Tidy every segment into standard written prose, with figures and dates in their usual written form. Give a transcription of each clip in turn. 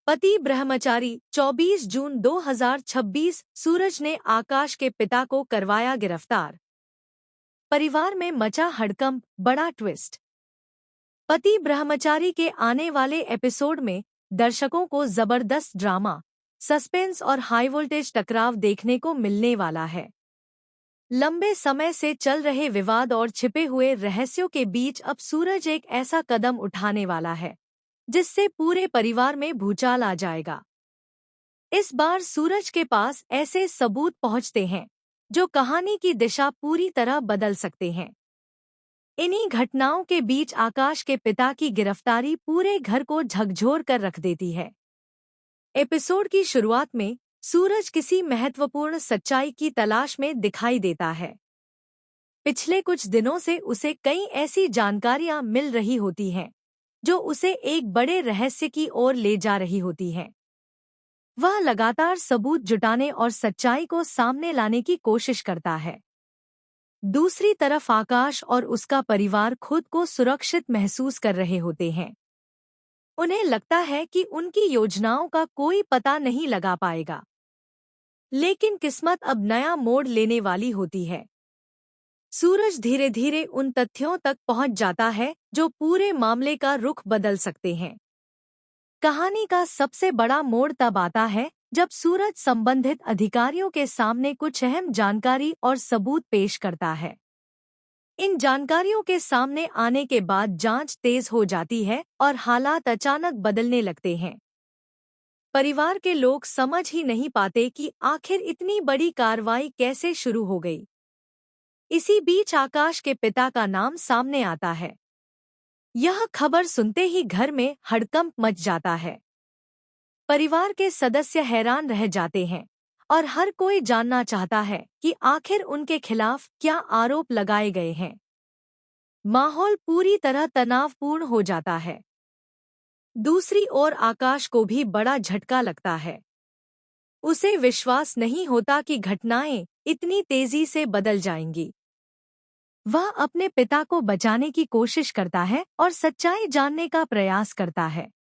पति ब्रह्मचारी 24 जून 2026 सूरज ने आकाश के पिता को करवाया गिरफ्तार। परिवार में मचा हड़कंप, बड़ा ट्विस्ट। पति ब्रह्मचारी के आने वाले एपिसोड में दर्शकों को जबरदस्त ड्रामा, सस्पेंस और हाई वोल्टेज टकराव देखने को मिलने वाला है। लंबे समय से चल रहे विवाद और छिपे हुए रहस्यों के बीच अब सूरज एक ऐसा कदम उठाने वाला है जिससे पूरे परिवार में भूचाल आ जाएगा। इस बार सूरज के पास ऐसे सबूत पहुंचते हैं जो कहानी की दिशा पूरी तरह बदल सकते हैं। इन्हीं घटनाओं के बीच आकाश के पिता की गिरफ्तारी पूरे घर को झकझोर कर रख देती है। एपिसोड की शुरुआत में सूरज किसी महत्वपूर्ण सच्चाई की तलाश में दिखाई देता है। पिछले कुछ दिनों से उसे कई ऐसी जानकारियां मिल रही होती हैं जो उसे एक बड़े रहस्य की ओर ले जा रही होती हैं। वह लगातार सबूत जुटाने और सच्चाई को सामने लाने की कोशिश करता है। दूसरी तरफ आकाश और उसका परिवार खुद को सुरक्षित महसूस कर रहे होते हैं। उन्हें लगता है कि उनकी योजनाओं का कोई पता नहीं लगा पाएगा। लेकिन किस्मत अब नया मोड़ लेने वाली होती है। सूरज धीरे धीरे उन तथ्यों तक पहुंच जाता है जो पूरे मामले का रुख बदल सकते हैं। कहानी का सबसे बड़ा मोड़ तब आता है जब सूरज संबंधित अधिकारियों के सामने कुछ अहम जानकारी और सबूत पेश करता है। इन जानकारियों के सामने आने के बाद जांच तेज हो जाती है और हालात अचानक बदलने लगते हैं। परिवार के लोग समझ ही नहीं पाते कि आखिर इतनी बड़ी कार्रवाई कैसे शुरू हो गई। इसी बीच आकाश के पिता का नाम सामने आता है। यह खबर सुनते ही घर में हड़कंप मच जाता है। परिवार के सदस्य हैरान रह जाते हैं और हर कोई जानना चाहता है कि आखिर उनके खिलाफ क्या आरोप लगाए गए हैं। माहौल पूरी तरह तनावपूर्ण हो जाता है। दूसरी ओर आकाश को भी बड़ा झटका लगता है। उसे विश्वास नहीं होता कि घटनाएं इतनी तेजी से बदल जाएंगी। वह अपने पिता को बचाने की कोशिश करता है और सच्चाई जानने का प्रयास करता है,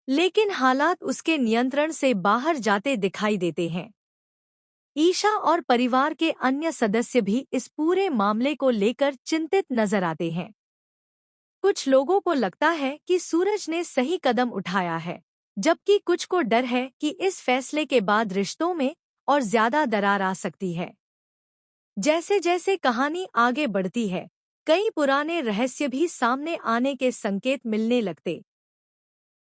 लेकिन हालात उसके नियंत्रण से बाहर जाते दिखाई देते हैं। ईशा और परिवार के अन्य सदस्य भी इस पूरे मामले को लेकर चिंतित नजर आते हैं। कुछ लोगों को लगता है कि सूरज ने सही कदम उठाया है, जबकि कुछ को डर है कि इस फैसले के बाद रिश्तों में और ज्यादा दरार आ सकती है। जैसे जैसे कहानी आगे बढ़ती है, कई पुराने रहस्य भी सामने आने के संकेत मिलने लगते